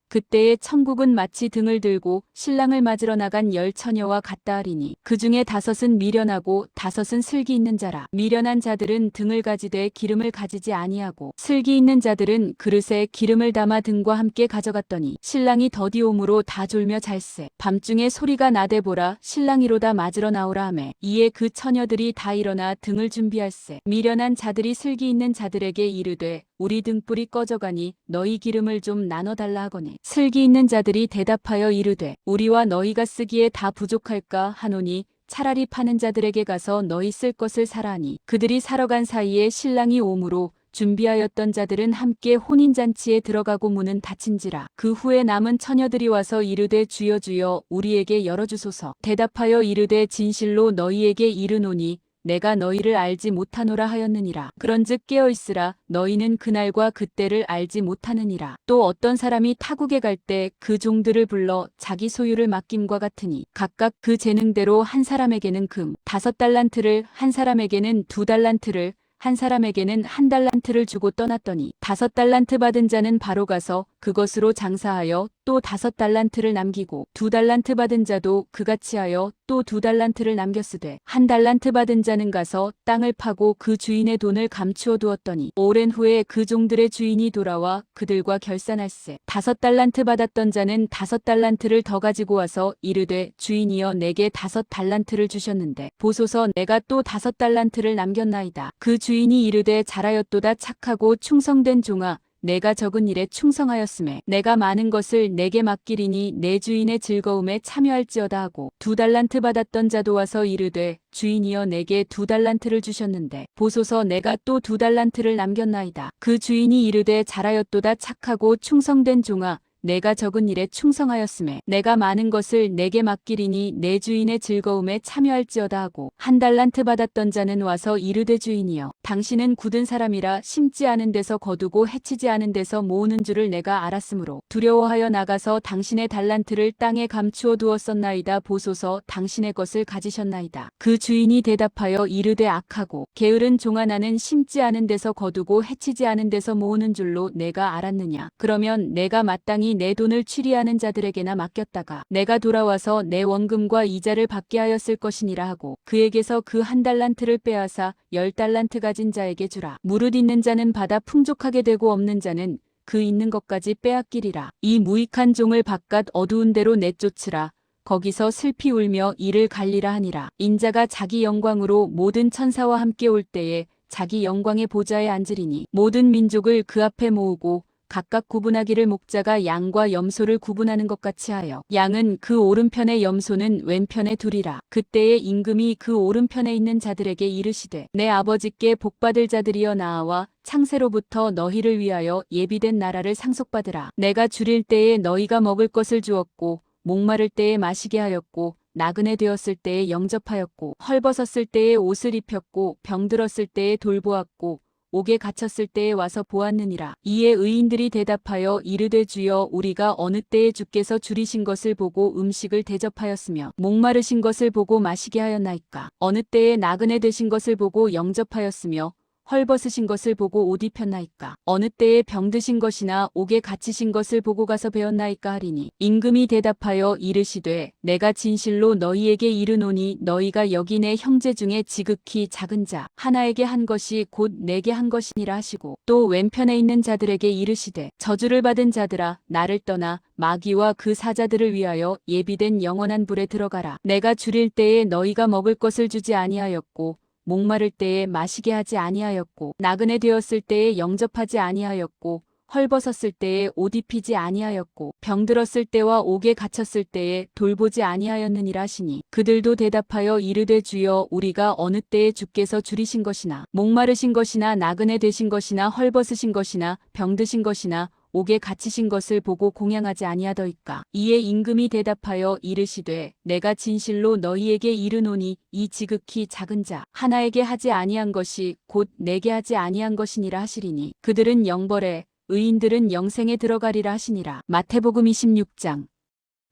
그때에 천국은 마치 등을 들고 신랑을 맞으러 나간 10 처녀와 같다 하리니 그 중에 5은 미련하고 5은 슬기 있는 자라. 미련한 자들은 등을 가지되 기름을 가지지 아니하고 슬기 있는 자들은 그릇에 기름을 담아 등과 함께 가져갔더니 신랑이 더디 오므로 다 졸며 잘세. 밤중에 소리가 나되 보라 신랑이로다 맞으러 나오라 하매 이에 그 처녀들이 다 일어나 등을 준비할세. 미련한 자들이 슬기 있는 자들에게 이르되 우리 등불이 꺼져가니 너희 기름을 좀 나눠달라 하거늘 슬기 있는 자들이 대답하여 이르되 우리와 너희가 쓰기에 다 부족할까 하노니 차라리 파는 자들에게 가서 너희 쓸 것을 사라니 그들이 사러 간 사이에 신랑이 오므로 준비하였던 자들은 함께 혼인잔치에 들어가고 문은 닫힌지라. 그 후에 남은 처녀들이 와서 이르되 주여 주여 우리에게 열어주소서. 대답하여 이르되 진실로 너희에게 이르노니 내가 너희를 알지 못하노라 하였느니라. 그런즉 깨어 있으라. 너희는 그날과 그때를 알지 못하느니라. 또 어떤 사람이 타국에 갈 때 그 종들을 불러 자기 소유를 맡김과 같으니 각각 그 재능대로 한 사람에게는 금 5달란트를 한 사람에게는 2달란트를 한 사람에게는 1달란트를 주고 떠났더니 5달란트 받은 자는 바로 가서 그것으로 장사하여 또 5달란트를 남기고 2달란트 받은 자도 그같이 하여 또 2달란트를 남겼으되 1달란트 받은 자는 가서 땅을 파고 그 주인의 돈을 감추어 두었더니 오랜 후에 그 종들의 주인이 돌아와 그들과 결산할세. 5달란트 받았던 자는 5달란트를 더 가지고 와서 이르되 주인이여 내게 5달란트를 주셨는데 보소서 내가 또 5달란트를 남겼나이다. 그 주인이 이르되 잘하였도다 착하고 충성된 종아 내가 적은 일에 충성하였음에 내가 많은 것을 내게 맡기리니 내 주인의 즐거움에 참여할지어다 하고 2달란트 받았던 자도 와서 이르되 주인이여 내게 2달란트를 주셨는데 보소서 내가 또 2달란트를 남겼나이다. 그 주인이 이르되 잘하였도다 착하고 충성된 종아 내가 적은 일에 충성하였음에 내가 많은 것을 내게 맡기리니 내 주인의 즐거움에 참여할지어다 하고 1달란트 받았던 자는 와서 이르되 주인이여 당신은 굳은 사람이라 심지 않은 데서 거두고 해치지 않은 데서 모으는 줄을 내가 알았으므로 두려워하여 나가서 당신의 달란트를 땅에 감추어 두었었나이다. 보소서 당신의 것을 가지셨나이다. 그 주인이 대답하여 이르되 악하고 게으른 종아 나는 심지 않은 데서 거두고 해치지 않은 데서 모으는 줄로 내가 알았느냐. 그러면 내가 마땅히 내 돈을 취리하는 자들에게나 맡겼다가 내가 돌아와서 내 원금과 이자를 받게 하였을 것이니라 하고 그에게서 그 1달란트를 빼앗아 10달란트 가진 자에게 주라. 무릇 있는 자는 받아 풍족하게 되고 없는 자는 그 있는 것까지 빼앗기리라. 이 무익한 종을 바깥 어두운 데로 내쫓으라. 거기서 슬피 울며 이를 갈리라 하니라. 인자가 자기 영광으로 모든 천사와 함께 올 때에 자기 영광의 보좌에 앉으리니 모든 민족을 그 앞에 모으고 각각 구분하기를 목자가 양과 염소를 구분하는 것 같이 하여 양은 그 오른편에 염소는 왼편에 두리라. 그때에 임금이 그 오른편에 있는 자들에게 이르시되 내 아버지께 복받을 자들이여 나아와 창세로부터 너희를 위하여 예비된 나라를 상속받으라. 내가 줄일 때에 너희가 먹을 것을 주었고 목마를 때에 마시게 하였고 나그네 되었을 때에 영접하였고 헐벗었을 때에 옷을 입혔고 병들었을 때에 돌보았고 옥에 갇혔을 때에 와서 보았느니라. 이에 의인들이 대답하여 이르되 주여 우리가 어느 때에 주께서 줄이신 것을 보고 음식을 대접하였으며 목마르신 것을 보고 마시게 하였나이까. 어느 때에 나그네 되신 것을 보고 영접하였으며 헐벗으신 것을 보고 옷 입혔나이까? 어느 때에 병드신 것이나 옥에 갇히신 것을 보고 가서 배웠나이까 하리니, 임금이 대답하여 이르시되 내가 진실로 너희에게 이르노니 너희가 여기 내 형제 중에 지극히 작은 자 하나에게 한 것이 곧 내게 한 것이니라 하시고, 또 왼편에 있는 자들에게 이르시되 저주를 받은 자들아 나를 떠나 마귀와 그 사자들을 위하여 예비된 영원한 불에 들어가라. 내가 줄일 때에 너희가 먹을 것을 주지 아니하였고, 목마를 때에 마시게 하지 아니하였고, 나그네 되었을 때에 영접하지 아니하였고, 헐벗었을 때에 옷 입히지 아니하였고, 병들었을 때와 옥에 갇혔을 때에 돌보지 아니하였느니라 하시니, 그들도 대답하여 이르되 주여 우리가 어느 때에 주께서 줄이신 것이나 목마르신 것이나 나그네 되신 것이나 헐벗으신 것이나 병드신 것이나 옥에 갇히신 것을 보고 공양하지 아니하더이까? 이에 임금이 대답하여 이르시되 내가 진실로 너희에게 이르노니 이 지극히 작은 자 하나에게 하지 아니한 것이 곧 내게 하지 아니한 것이니라 하시리니, 그들은 영벌에 의인들은 영생에 들어가리라 하시니라. 마태복음 26장.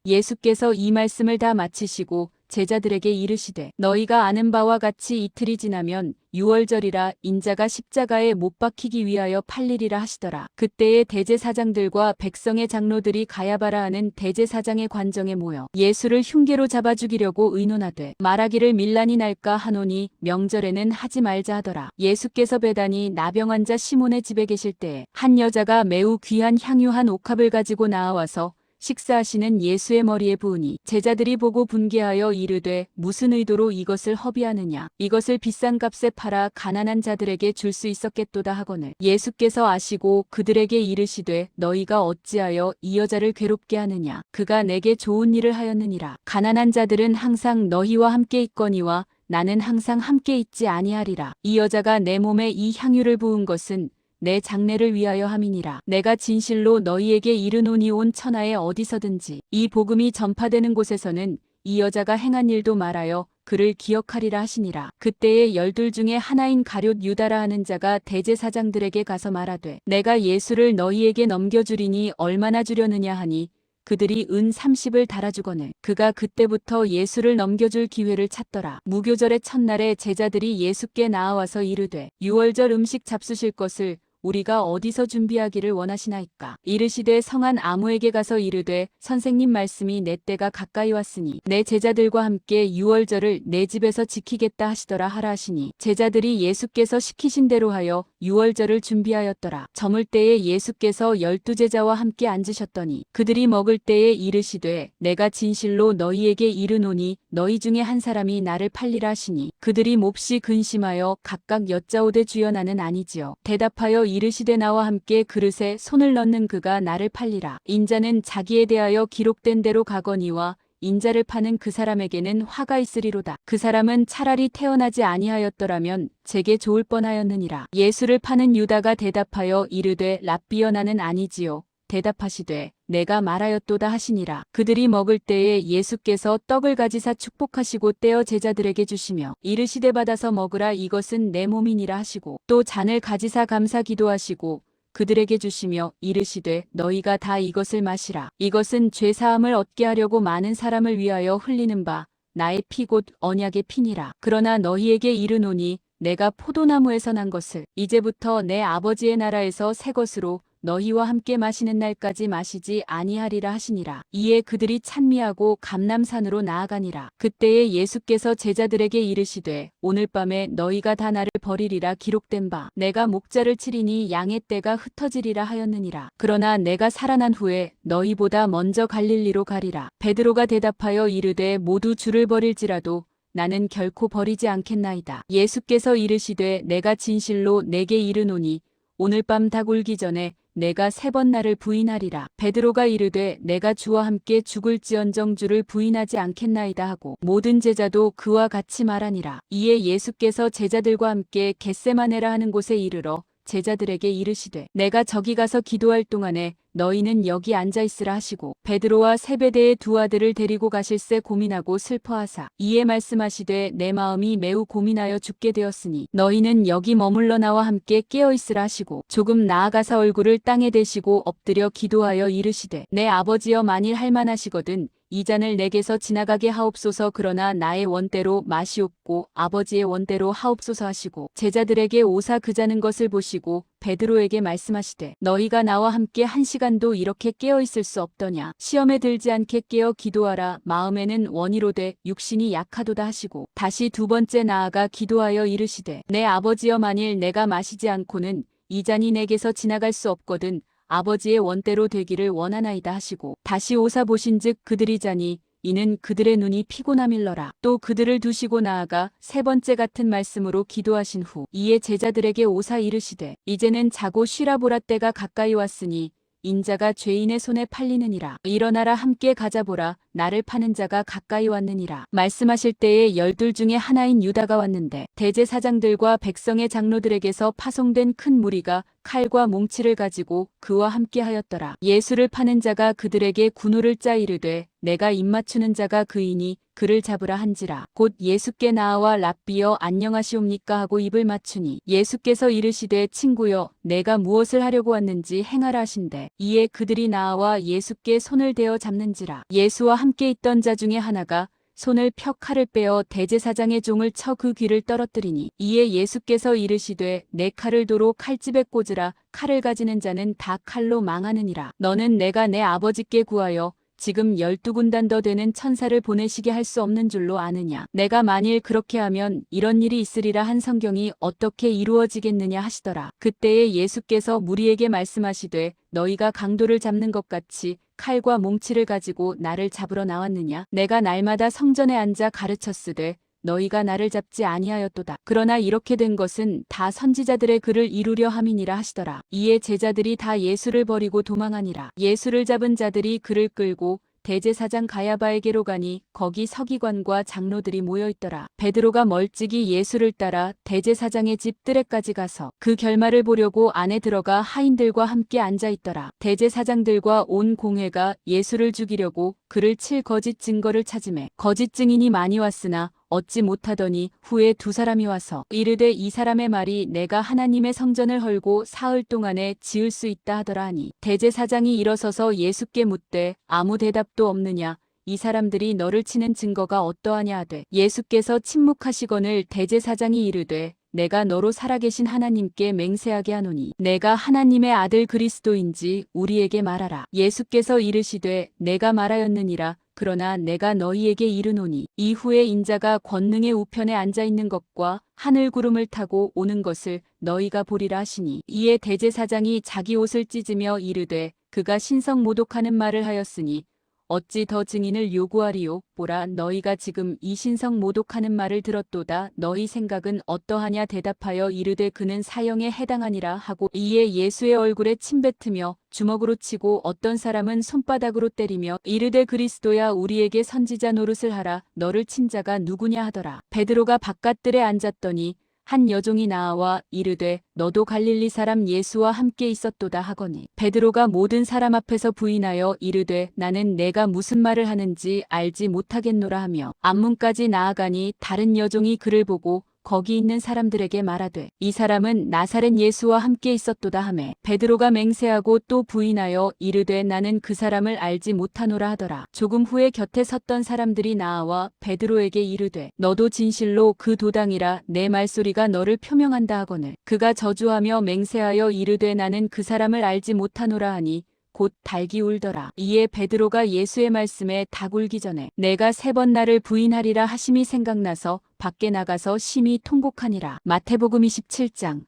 예수께서 이 말씀을 다 마치시고 제자들에게 이르시되 너희가 아는 바와 같이 이틀이 지나면 유월절이라 인자가 십자가에 못 박히기 위하여 팔리리라 하시더라. 그때에 대제사장들과 백성의 장로들이 가야바라 하는 대제사장의 관정에 모여 예수를 흉계로 잡아 죽이려고 의논하되 말하기를 밀란이 날까 하노니 명절에는 하지 말자 하더라. 예수께서 베다니 나병 환자 시몬의 집에 계실 때에 한 여자가 매우 귀한 향유 한 옥합을 가지고 나와서 식사하시는 예수의 머리에 부으니, 제자들이 보고 분개하여 이르되 무슨 의도로 이것을 허비하느냐? 이것을 비싼 값에 팔아 가난한 자들에게 줄 수 있었겠도다 하거늘, 예수께서 아시고 그들에게 이르시되 너희가 어찌하여 이 여자를 괴롭게 하느냐? 그가 내게 좋은 일을 하였느니라. 가난한 자들은 항상 너희와 함께 있거니와 나는 항상 함께 있지 아니하리라. 이 여자가 내 몸에 이 향유를 부은 것은 내 장례를 위하여 함이니라. 내가 진실로 너희에게 이르노니 온 천하에 어디서든지 이 복음이 전파되는 곳에서는 이 여자가 행한 일도 말하여 그를 기억하리라 하시니라. 그때에 12 중에 하나인 가룟 유다라 하는 자가 대제사장들에게 가서 말하되 내가 예수를 너희에게 넘겨주리니 얼마나 주려느냐 하니, 그들이 은 30을 달아주거늘 그가 그때부터 예수를 넘겨줄 기회를 찾더라. 무교절의 첫날에 제자들이 예수께 나아와서 이르되 유월절 음식 잡수실 것을 우리가 어디서 준비하기를 원하시나이까? 이르시되 성한 아무에게 가서 이르되 선생님 말씀이 내 때가 가까이 왔으니 내 제자들과 함께 유월절을 내 집에서 지키겠다 하시더라 하라 하시니, 제자들이 예수께서 시키신 대로 하여 유월절을 준비하였더라. 저물 때에 예수께서 12 제자와 함께 앉으셨더니 그들이 먹을 때에 이르시되 내가 진실로 너희에게 이르노니 너희 중에 한 사람이 나를 팔리라 하시니, 그들이 몹시 근심하여 각각 여짜오되 주여 나는 아니지요. 대답하여 이르시되 나와 함께 그릇에 손을 넣는 그가 나를 팔리라. 인자는 자기에 대하여 기록된 대로 가거니와 인자를 파는 그 사람에게는 화가 있으리로다. 그 사람은 차라리 태어나지 아니하였더라면 제게 좋을 뻔하였느니라. 예수를 파는 유다가 대답하여 이르되 랍비여 나는 아니지요. 대답하시되 내가 말하였도다 하시니라. 그들이 먹을 때에 예수께서 떡을 가지사 축복하시고 떼어 제자들에게 주시며 이르시되 받아서 먹으라 이것은 내 몸이니라 하시고, 또 잔을 가지사 감사 기도하시고 그들에게 주시며 이르시되 너희가 다 이것을 마시라. 이것은 죄 사함을 얻게 하려고 많은 사람을 위하여 흘리는 바 나의 피 곧 언약의 피니라. 그러나 너희에게 이르노니 내가 포도나무에서 난 것을 이제부터 내 아버지의 나라에서 새 것으로 너희와 함께 마시는 날까지 마시지 아니하리라 하시니라. 이에 그들이 찬미하고 감람산으로 나아가니라. 그때에 예수께서 제자들에게 이르시되 오늘 밤에 너희가 다 나를 버리리라 기록된 바 내가 목자를 치리니 양의 떼가 흩어지리라 하였느니라. 그러나 내가 살아난 후에 너희보다 먼저 갈릴리로 가리라. 베드로가 대답하여 이르되 모두 주를 버릴지라도 나는 결코 버리지 않겠나이다. 예수께서 이르시되 내가 진실로 내게 이르노니 오늘 밤 닭 울기 전에 내가 3번 나를 부인하리라. 베드로가 이르되 내가 주와 함께 죽을지언정 주를 부인하지 않겠나이다 하고 모든 제자도 그와 같이 말하니라. 이에 예수께서 제자들과 함께 겟세마네라 하는 곳에 이르러 제자들에게 이르시되 내가 저기 가서 기도할 동안에 너희는 여기 앉아있으라 하시고 베드로와 세베대의 2 아들을 데리고 가실새 고민하고 슬퍼하사 이에 말씀하시되 내 마음이 매우 고민하여 죽게 되었으니 너희는 여기 머물러 나와 함께 깨어있으라 하시고 조금 나아가사 얼굴을 땅에 대시고 엎드려 기도하여 이르시되 내 아버지여 만일 할만하시거든 이 잔을 내게서 지나가게 하옵소서. 그러나 나의 원대로 마시옵고 아버지의 원대로 하옵소서 하시고 제자들에게 오사 그자는 것을 보시고 베드로에게 말씀하시되 너희가 나와 함께 1시간도 이렇게 깨어 있을 수 없더냐. 시험에 들지 않게 깨어 기도하라. 마음에는 원이로되 육신이 약하도다 하시고 다시 2번째 나아가 기도하여 이르시되 내 아버지여, 만일 내가 마시지 않고는 이 잔이 내게서 지나갈 수 없거든 아버지의 원대로 되기를 원하나이다 하시고 다시 오사 보신즉 그들이 자니 이는 그들의 눈이 피곤함일러라. 또 그들을 두시고 나아가 3번째 같은 말씀으로 기도하신 후 이에 제자들에게 오사 이르시되 이제는 자고 쉬라. 보라, 때가 가까이 왔으니 인자가 죄인의 손에 팔리느니라. 일어나라, 함께 가자. 보라, 나를 파는 자가 가까이 왔느니라. 말씀하실 때에 12 중에 하나인 유다가 왔는데 대제사장들과 백성의 장로들에게서 파송된 큰 무리가 칼과 몽치를 가지고 그와 함께 하였더라. 예수를 파는 자가 그들에게 군호를 짜 이르되 내가 입맞추는 자가 그이니 그를 잡으라 한지라. 곧 예수께 나와 랍비여 안녕하시옵니까 하고 입을 맞추니 예수께서 이르시되 친구여, 내가 무엇을 하려고 왔는지 행하라 하신대. 이에 그들이 나와 예수께 손을 대어 잡는지라. 예수와 함께 있던 자 중에 하나가 손을 펴 칼을 빼어 대제사장의 종을 쳐 그 귀를 떨어뜨리니 이에 예수께서 이르시되 내 칼을 도로 칼집에 꽂으라. 칼을 가지는 자는 다 칼로 망하느니라. 너는 내가 내 아버지께 구하여 지금 12군단 더 되는 천사를 보내시게 할 수 없는 줄로 아느냐. 내가 만일 그렇게 하면 이런 일이 있으리라 한 성경이 어떻게 이루어지겠느냐 하시더라. 그때에 예수께서 무리에게 말씀하시되 너희가 강도를 잡는 것 같이 칼과 몽치를 가지고 나를 잡으러 나왔느냐. 내가 날마다 성전에 앉아 가르쳤으되 너희가 나를 잡지 아니하였도다. 그러나 이렇게 된 것은 다 선지자들의 글을 이루려 함이니라 하시더라. 이에 제자들이 다 예수를 버리고 도망하니라. 예수를 잡은 자들이 그를 끌고 대제사장 가야바에게로 가니 거기 서기관과 장로들이 모여있더라. 베드로가 멀찍이 예수를 따라 대제사장의 집 뜰에까지 가서 그 결말을 보려고 안에 들어가 하인들과 함께 앉아있더라. 대제사장들과 온 공회가 예수를 죽이려고 그를 칠 거짓 증거를 찾으매 거짓 증인이 많이 왔으나 얻지 못하더니 후에 2 사람이 와서 이르되 이 사람의 말이 내가 하나님의 성전을 헐고 사흘 동안에 지을 수 있다 하더라 하니 대제사장이 일어서서 예수께 묻되 아무 대답도 없느냐. 이 사람들이 너를 치는 증거가 어떠하냐 하되 예수께서 침묵하시거늘 대제사장이 이르되 내가 너로 살아계신 하나님께 맹세하게 하노니 내가 하나님의 아들 그리스도인지 우리에게 말하라. 예수께서 이르시되 내가 말하였느니라. 그러나 내가 너희에게 이르노니 이후에 인자가 권능의 우편에 앉아있는 것과 하늘 구름을 타고 오는 것을 너희가 보리라 하시니 이에 대제사장이 자기 옷을 찢으며 이르되 그가 신성 모독하는 말을 하였으니 어찌 더 증인을 요구하리요. 보라, 너희가 지금 이 신성 모독하는 말을 들었도다. 너희 생각은 어떠하냐. 대답하여 이르되 그는 사형에 해당하니라 하고 이에 예수의 얼굴에 침 뱉으며 주먹으로 치고 어떤 사람은 손바닥으로 때리며 이르되 그리스도야, 우리에게 선지자 노릇을 하라. 너를 친 자가 누구냐 하더라. 베드로가 바깥들에 앉았더니 한 여종이 나와 이르되 너도 갈릴리 사람 예수와 함께 있었도다 하거니 베드로가 모든 사람 앞에서 부인하여 이르되 나는 내가 무슨 말을 하는지 알지 못하겠노라 하며 앞문까지 나아가니 다른 여종이 그를 보고 거기 있는 사람들에게 말하되 이 사람은 나사렛 예수와 함께 있었도다 하매 베드로가 맹세하고 또 부인하여 이르되 나는 그 사람을 알지 못하노라 하더라. 조금 후에 곁에 섰던 사람들이 나와 베드로에게 이르되 너도 진실로 그 도당이라 내 말소리가 너를 표명한다 하거늘 그가 저주하며 맹세하여 이르되 나는 그 사람을 알지 못하노라 하니 곧 닭이 울더라. 이에 베드로가 예수의 말씀에 닭 울기 전에 내가 3번 나를 부인하리라 하심이 생각나서 밖에 나가서 심히 통곡하니라. 마태복음 27장.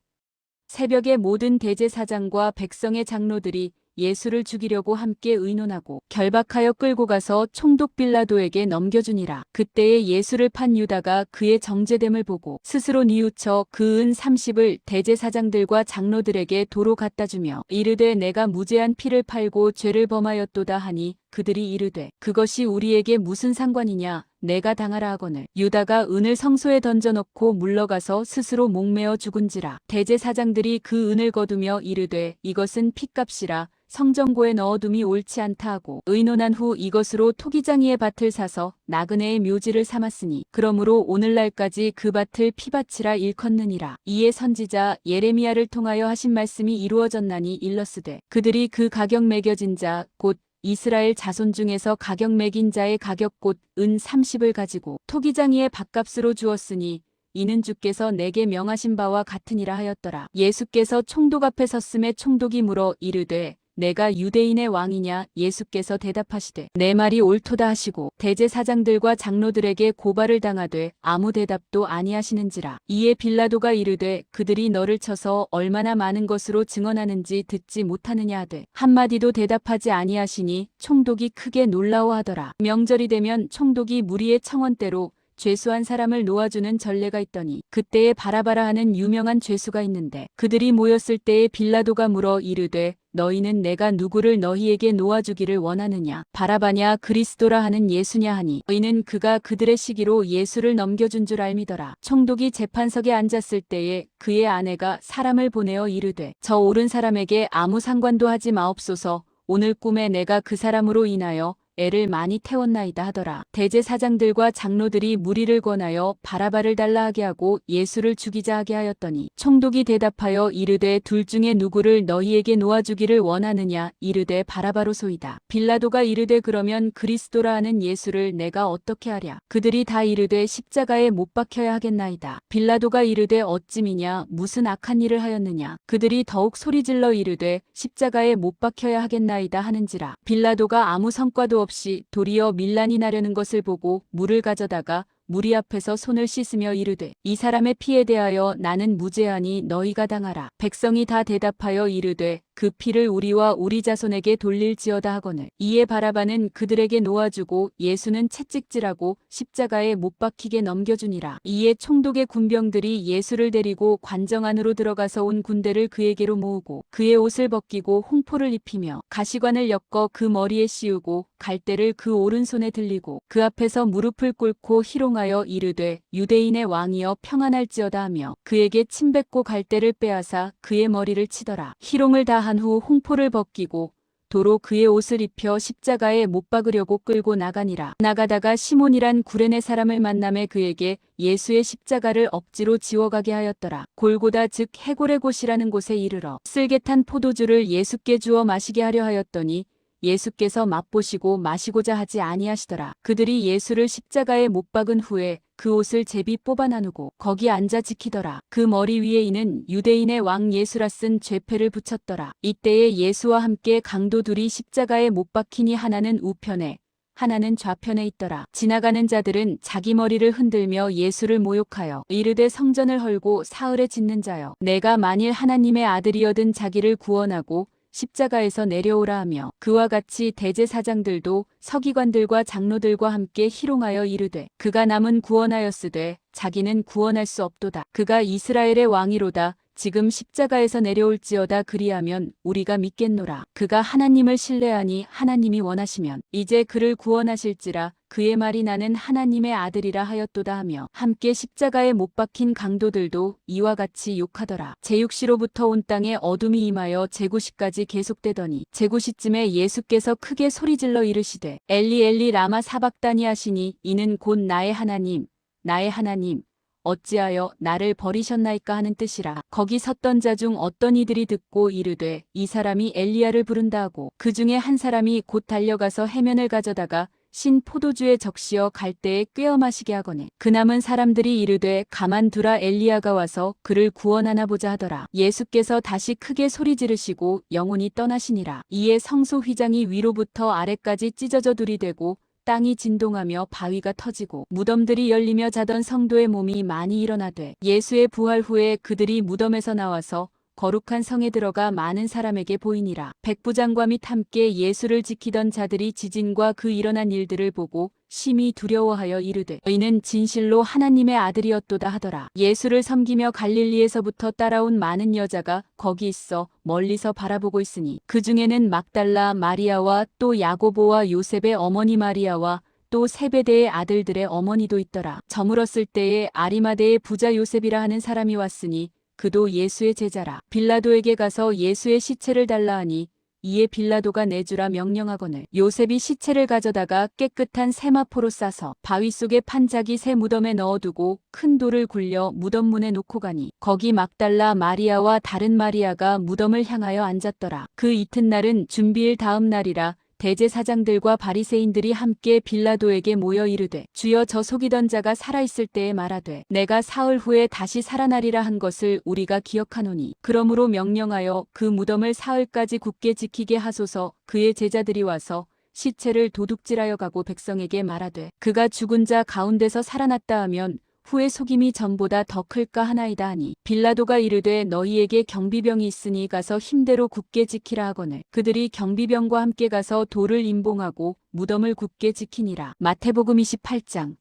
새벽에 모든 대제사장과 백성의 장로들이 예수를 죽이려고 함께 의논하고 결박하여 끌고 가서 총독 빌라도에게 넘겨주니라. 그때에 예수를 판 유다가 그의 정죄됨을 보고 스스로 뉘우쳐 그 은 30을 대제사장들과 장로들에게 도로 갖다 주며 이르되 내가 무죄한 피를 팔고 죄를 범하였도다 하니 그들이 이르되 그것이 우리에게 무슨 상관이냐. 내가 당하라 하거늘 유다가 은을 성소에 던져놓고 물러가서 스스로 목매어 죽은지라. 대제사장들이 그 은을 거두며 이르되 이것은 핏값이라 성전고에 넣어둠이 옳지 않다 하고 의논한 후 이것으로 토기장이의 밭을 사서 나그네의 묘지를 삼았으니 그러므로 오늘날까지 그 밭을 피밭이라 일컫느니라. 이에 선지자 예레미야를 통하여 하신 말씀이 이루어졌나니 일렀으되 그들이 그 가격 매겨진 자 곧 이스라엘 자손 중에서 가격 매긴 자의 가격 곧 은 30을 가지고 토기장이의 밥값으로 주었으니 이는 주께서 내게 명하신 바와 같으니라 하였더라. 예수께서 총독 앞에 섰음에 총독이 물어 이르되 내가 유대인의 왕이냐? 예수께서 대답하시되 내 말이 옳도다 하시고 대제사장들과 장로들에게 고발을 당하되 아무 대답도 아니하시는지라. 이에 빌라도가 이르되 그들이 너를 쳐서 얼마나 많은 것으로 증언하는지 듣지 못하느냐 하되 한마디도 대답하지 아니하시니 총독이 크게 놀라워하더라. 명절이 되면 총독이 무리의 청원대로 죄수한 사람을 놓아주는 전례가 있더니 그때에 바라바라 하는 유명한 죄수가 있는데 그들이 모였을 때에 빌라도가 물어 이르되 너희는 내가 누구를 너희에게 놓아주기를 원하느냐? 바라바냐 그리스도라 하는 예수냐 하니 너희는 그가 그들의 시기로 예수를 넘겨준 줄 알미더라. 총독이 재판석에 앉았을 때에 그의 아내가 사람을 보내어 이르되 저 옳은 사람에게 아무 상관도 하지 마옵소서. 오늘 꿈에 내가 그 사람으로 인하여 애를 많이 태웠나이다 하더라. 대제사장들과 장로들이 무리를 권하여 바라바를 달라 하게 하고 예수를 죽이자 하게 하였더니 총독이 대답하여 이르되 둘 중에 누구를 너희에게 놓아주기를 원하느냐? 이르되 바라바로소이다. 빌라도가 이르되 그러면 그리스도라 하는 예수를 내가 어떻게 하랴? 그들이 다 이르되 십자가에 못 박혀야 하겠나이다. 빌라도가 이르되 어찌미냐? 무슨 악한 일을 하였느냐? 그들이 더욱 소리질러 이르되 십자가에 못 박혀야 하겠나이다 하는지라. 빌라도가 아무 성과도 없이 도리어 밀란이 나려는 것을 보고 물을 가져다가 무리 앞에서 손을 씻으며 이르되 이 사람의 피에 대하여 나는 무죄하니 너희가 당하라. 백성이 다 대답하여 이르되 그 피를 우리와 우리 자손에게 돌릴지어다 하거늘. 이에 바라바는 그들에게 놓아주고 예수는 채찍질하고 십자가에 못 박히게 넘겨주니라. 이에 총독의 군병들이 예수를 데리고 관정 안으로 들어가서 온 군대를 그에게로 모으고 그의 옷을 벗기고 홍포를 입히며 가시관을 엮어 그 머리에 씌우고 갈대를 그 오른손에 들리고 그 앞에서 무릎을 꿇고 희롱하여 이르되 유대인의 왕이여 평안할지어다 하며 그에게 침 뱉고 갈대를 빼앗아 그의 머리를 치더라. 희롱을 다 한 후 홍포를 벗기고 도로 그의 옷을 입혀 십자가에 못 박으려고 끌고 나가니라. 나가다가 시몬이란 구레네 사람을 만남에 그에게 예수의 십자가를 억지로 지워가게 하였더라. 골고다 즉 해골의 곳이라는 곳에 이르러 쓸개탄 포도주를 예수께 주어 마시게 하려 하였더니 예수께서 맛보시고 마시고자 하지 아니하시더라. 그들이 예수를 십자가에 못 박은 후에 그 옷을 제비 뽑아 나누고 거기 앉아 지키더라. 그 머리 위에 이는 유대인의 왕 예수라 쓴 죄패를 붙였더라. 이때에 예수와 함께 강도 둘이 십자가에 못 박히니 하나는 우편에 하나는 좌편에 있더라. 지나가는 자들은 자기 머리를 흔들며 예수를 모욕하여 이르되 성전을 헐고 사흘에 짓는 자여 내가 만일 하나님의 아들이여든 자기를 구원하고 십자가에서 내려오라 하며 그와 같이 대제사장들도 서기관들과 장로들과 함께 희롱하여 이르되 그가 남은 구원하였으되 자기는 구원할 수 없도다. 그가 이스라엘의 왕이로다. 지금 십자가에서 내려올지어다. 그리하면 우리가 믿겠노라. 그가 하나님을 신뢰하니 하나님이 원하시면 이제 그를 구원하실지라. 그의 말이 나는 하나님의 아들이라 하였도다 하며 함께 십자가에 못 박힌 강도들도 이와 같이 욕하더라. 제6시로부터 온 땅에 어둠이 임하여 제9시까지 계속되더니 제9시쯤에 예수께서 크게 소리질러 이르시되 엘리 엘리 라마 사박다니 하시니 이는 곧 나의 하나님 나의 하나님 어찌하여 나를 버리셨나이까 하는 뜻이라. 거기 섰던 자 중 어떤 이들이 듣고 이르되 이 사람이 엘리야를 부른다 하고 그 중에 한 사람이 곧 달려가서 해면을 가져다가 신 포도주에 적시어 갈대에 꿰어 마시게 하거늘 그 남은 사람들이 이르되 가만두라 엘리야가 와서 그를 구원하나 보자 하더라. 예수께서 다시 크게 소리 지르시고 영혼이 떠나시니라. 이에 성소 휘장이 위로부터 아래까지 찢어져 들이되고 땅이 진동하며 바위가 터지고 무덤들이 열리며 자던 성도의 몸이 많이 일어나되 예수의 부활 후에 그들이 무덤에서 나와서 거룩한 성에 들어가 많은 사람에게 보이니라. 백부장과 및 함께 예수를 지키던 자들이 지진과 그 일어난 일들을 보고 심히 두려워하여 이르되 너희는 진실로 하나님의 아들이었도다 하더라. 예수를 섬기며 갈릴리에서부터 따라온 많은 여자가 거기 있어 멀리서 바라보고 있으니 그 중에는 막달라 마리아와 또 야고보와 요셉의 어머니 마리아와 또 세베대의 아들들의 어머니도 있더라. 저물었을 때에 아리마대의 부자 요셉이라 하는 사람이 왔으니 그도 예수의 제자라. 빌라도에게 가서 예수의 시체를 달라 하니 이에 빌라도가 내주라 명령하거늘 요셉이 시체를 가져다가 깨끗한 세마포로 싸서 바위 속에 판 자기 새 무덤에 넣어두고 큰 돌을 굴려 무덤 문에 놓고 가니 거기 막달라 마리아와 다른 마리아가 무덤을 향하여 앉았더라. 그 이튿날은 준비일 다음 날이라. 대제사장들과 바리새인들이 함께 빌라도에게 모여 이르되 주여 저 속이던 자가 살아있을 때에 말하되 내가 사흘 후에 다시 살아나리라 한 것을 우리가 기억하노니 그러므로 명령하여 그 무덤을 사흘까지 굳게 지키게 하소서. 그의 제자들이 와서 시체를 도둑질하여 가고 백성에게 말하되 그가 죽은 자 가운데서 살아났다 하면 후에 속임이 전보다 더 클까 하나이다 하니 빌라도가 이르되 너희에게 경비병이 있으니 가서 힘대로 굳게 지키라 하거늘 그들이 경비병과 함께 가서 돌을 임봉하고 무덤을 굳게 지키니라. 마태복음 28장.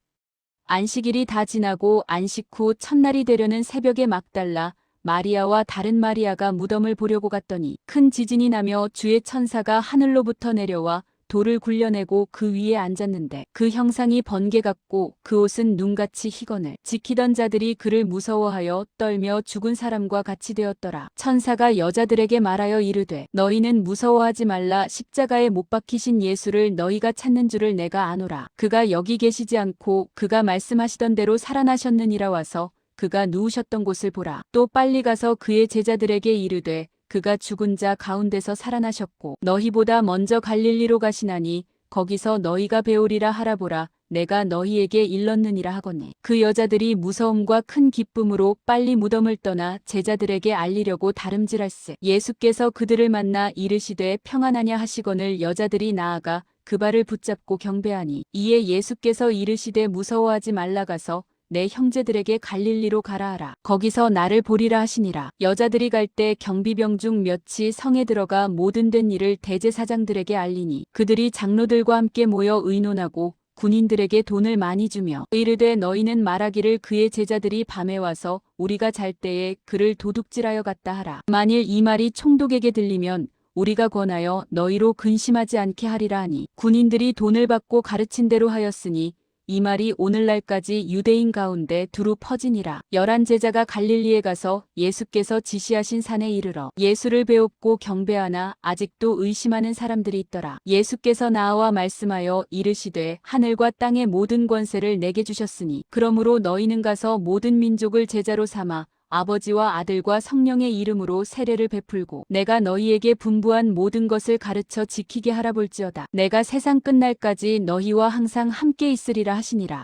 안식일이 다 지나고 안식 후 첫날이 되려는 새벽에 막달라 마리아와 다른 마리아가 무덤을 보려고 갔더니 큰 지진이 나며 주의 천사가 하늘로부터 내려와 돌을 굴려내고 그 위에 앉았는데 그 형상이 번개 같고 그 옷은 눈같이 희거늘 지키던 자들이 그를 무서워하여 떨며 죽은 사람과 같이 되었더라. 천사가 여자들에게 말하여 이르되 너희는 무서워하지 말라. 십자가에 못 박히신 예수를 너희가 찾는 줄을 내가 아노라. 그가 여기 계시지 않고 그가 말씀하시던 대로 살아나셨느니라. 와서 그가 누우셨던 곳을 보라. 또 빨리 가서 그의 제자들에게 이르되 그가 죽은 자 가운데서 살아나셨고 너희보다 먼저 갈릴리로 가시나니 거기서 너희가 배우리라 하라보라. 내가 너희에게 일렀느니라 하거늘 그 여자들이 무서움과 큰 기쁨으로 빨리 무덤을 떠나 제자들에게 알리려고 다름질할세. 예수께서 그들을 만나 이르시되 평안하냐 하시거늘 여자들이 나아가 그 발을 붙잡고 경배하니 이에 예수께서 이르시되 무서워하지 말라. 가서 내 형제들에게 갈릴리로 가라 하라. 거기서 나를 보리라 하시니라. 여자들이 갈 때 경비병 중 몇이 성에 들어가 모든 된 일을 대제사장들에게 알리니 그들이 장로들과 함께 모여 의논하고 군인들에게 돈을 많이 주며 이르되 너희는 말하기를 그의 제자들이 밤에 와서 우리가 잘 때에 그를 도둑질하여 갔다 하라. 만일 이 말이 총독에게 들리면 우리가 권하여 너희로 근심하지 않게 하리라 하니 군인들이 돈을 받고 가르친 대로 하였으니 이 말이 오늘날까지 유대인 가운데 두루 퍼지니라. 11 제자가 갈릴리에 가서 예수께서 지시하신 산에 이르러 예수를 배웁고 경배하나 아직도 의심하는 사람들이 있더라. 예수께서 나와 말씀하여 이르시되 하늘과 땅의 모든 권세를 내게 주셨으니 그러므로 너희는 가서 모든 민족을 제자로 삼아 아버지와 아들과 성령의 이름으로 세례를 베풀고 내가 너희에게 분부한 모든 것을 가르쳐 지키게 하라 볼지어다. 내가 세상 끝날까지 너희와 항상 함께 있으리라 하시니라.